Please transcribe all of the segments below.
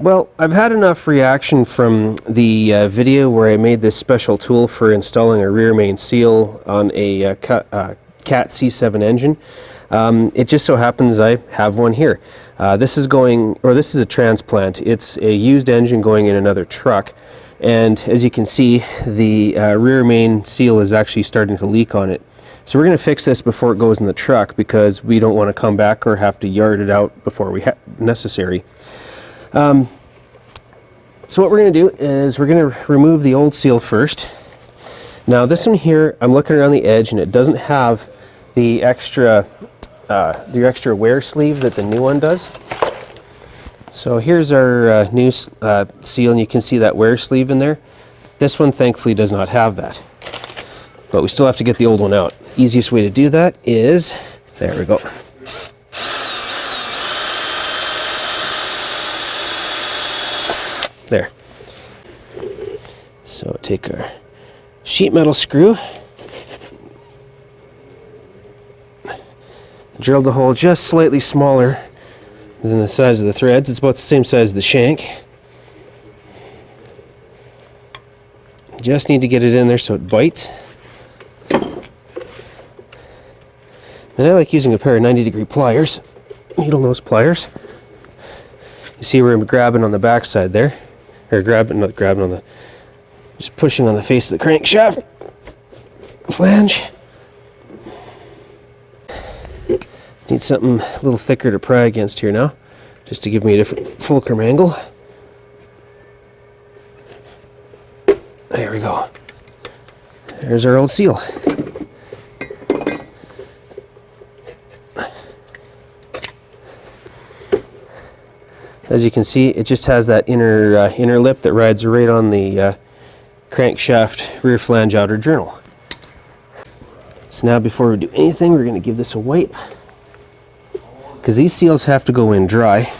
Well, I've had enough reaction from the video where I made this special tool for installing a rear main seal on a Cat C7 engine. It just so happens I have one here. This is a transplant. It's a used engine going in another truck, and as you can see, the rear main seal is actually starting to leak on it. So we're going to fix this before it goes in the truck because we don't want to come back or have to yard it out before necessary. So what we're going to do is we're going to remove the old seal first. Now this one here, I'm looking around the edge and it doesn't have the extra wear sleeve that the new one does. So here's our new seal, and you can see that wear sleeve in there. This one thankfully does not have that, but we still have to get the old one out. Easiest way to do that is, there we go. There. So take our sheet metal screw, drill the hole just slightly smaller than the size of the threads. It's about the same size as the shank. Just need to get it in there so it bites. Then I like using a pair of 90-degree pliers, needle nose pliers. You see where I'm grabbing on the back side there, or not grabbing on the, just pushing on the face of the crankshaft flange. Need something a little thicker to pry against here now, just to give me a different fulcrum angle. There we go. There's our old seal. As you can see, it just has that inner lip that rides right on the crankshaft rear flange outer journal. So now before we do anything, we're going to give this a wipe, because these seals have to go in dry.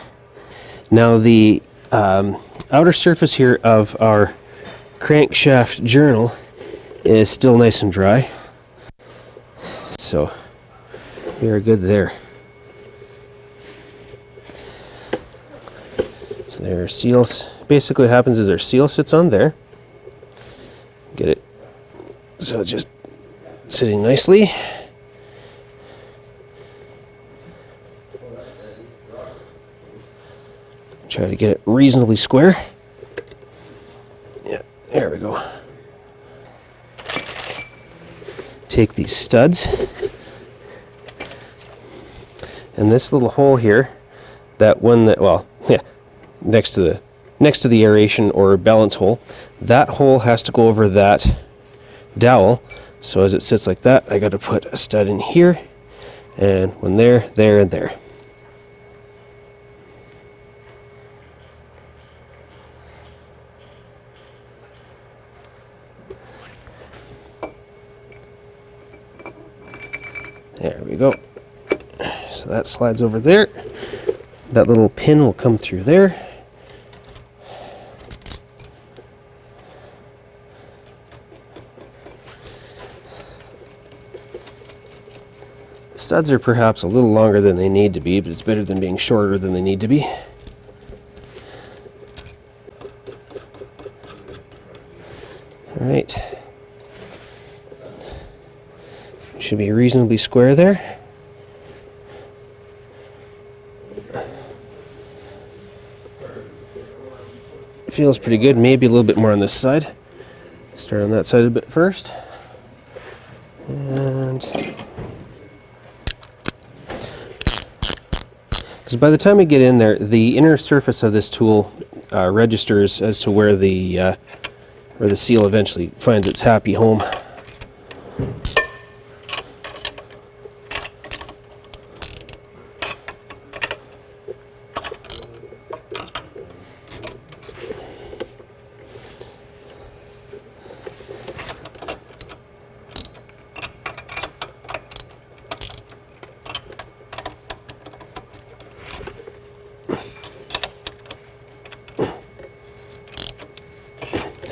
Now the outer surface here of our crankshaft journal is still nice and dry, so we are good there. So there are seals. Basically what happens is our seal sits on there. Get it so just sitting nicely. Try to get it reasonably square. Yeah, there we go. Take these studs, and this little hole here, that one that, well, yeah, next to the aeration or balance hole, that hole has to go over that dowel. So as it sits like that, I got to put a stud in here, and one there, there, and there. There we go. So that slides over there. That little pin will come through there. Studs are perhaps a little longer than they need to be, but it's better than being shorter than they need to be. All right. Should be reasonably square there. Feels pretty good. Maybe a little bit more on this side. Start on that side a bit first. And because by the time we get in there, the inner surface of this tool registers as to where the seal eventually finds its happy home.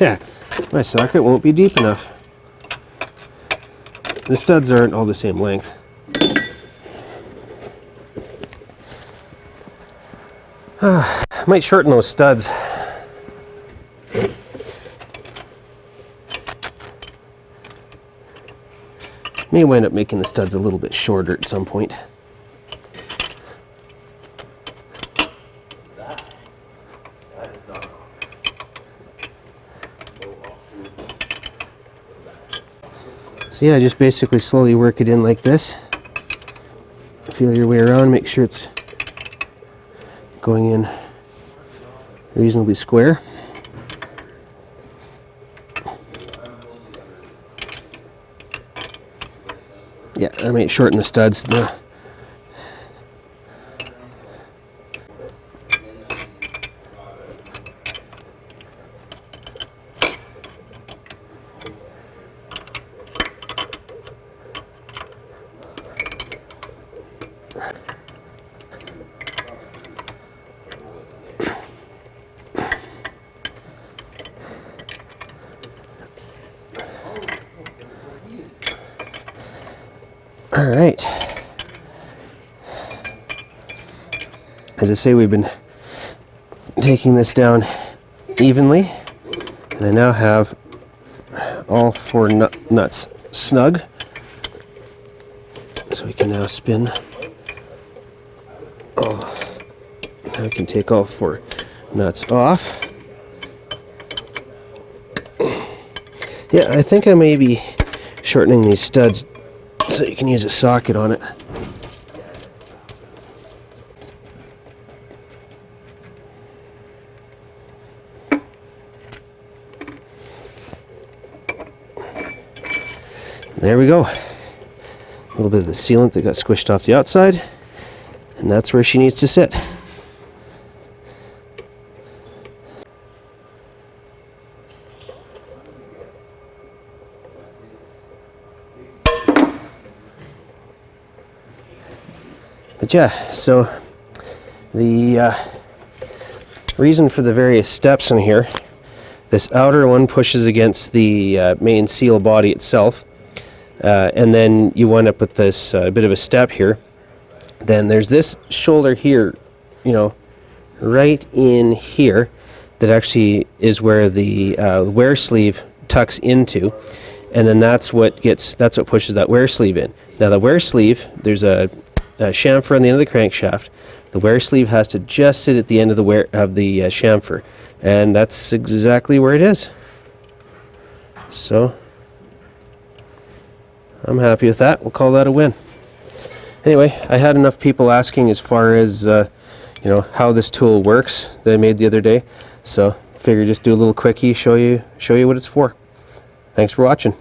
Yeah, my socket won't be deep enough. The studs aren't all the same length. Might shorten those studs. May wind up making the studs a little bit shorter at some point. So yeah, just basically slowly work it in like this. Feel your way around, make sure it's going in reasonably square. Yeah, I might shorten the studs. All right. As I say, we've been taking this down evenly, and I now have all 4 nuts snug. So we can now spin. Oh, now we can take all 4 nuts off. Yeah, I think I may be shortening these studs so you can use a socket on it. There we go. A little bit of the sealant that got squished off the outside, and that's where she needs to sit. But yeah, so the reason for the various steps in here, this outer one pushes against the main seal body itself, and then you wind up with this bit of a step here. Then there's this shoulder here, you know, right in here, that actually is where the wear sleeve tucks into, and then that's what pushes that wear sleeve in. Now the wear sleeve, there's a chamfer on the end of the crankshaft. The wear sleeve has to just sit at the end of the chamfer, and that's exactly where it is. So I'm happy with that. We'll call that a win. Anyway, I had enough people asking as far as you know, how this tool works that I made the other day, so figure just do a little quickie, show you what it's for. Thanks for watching.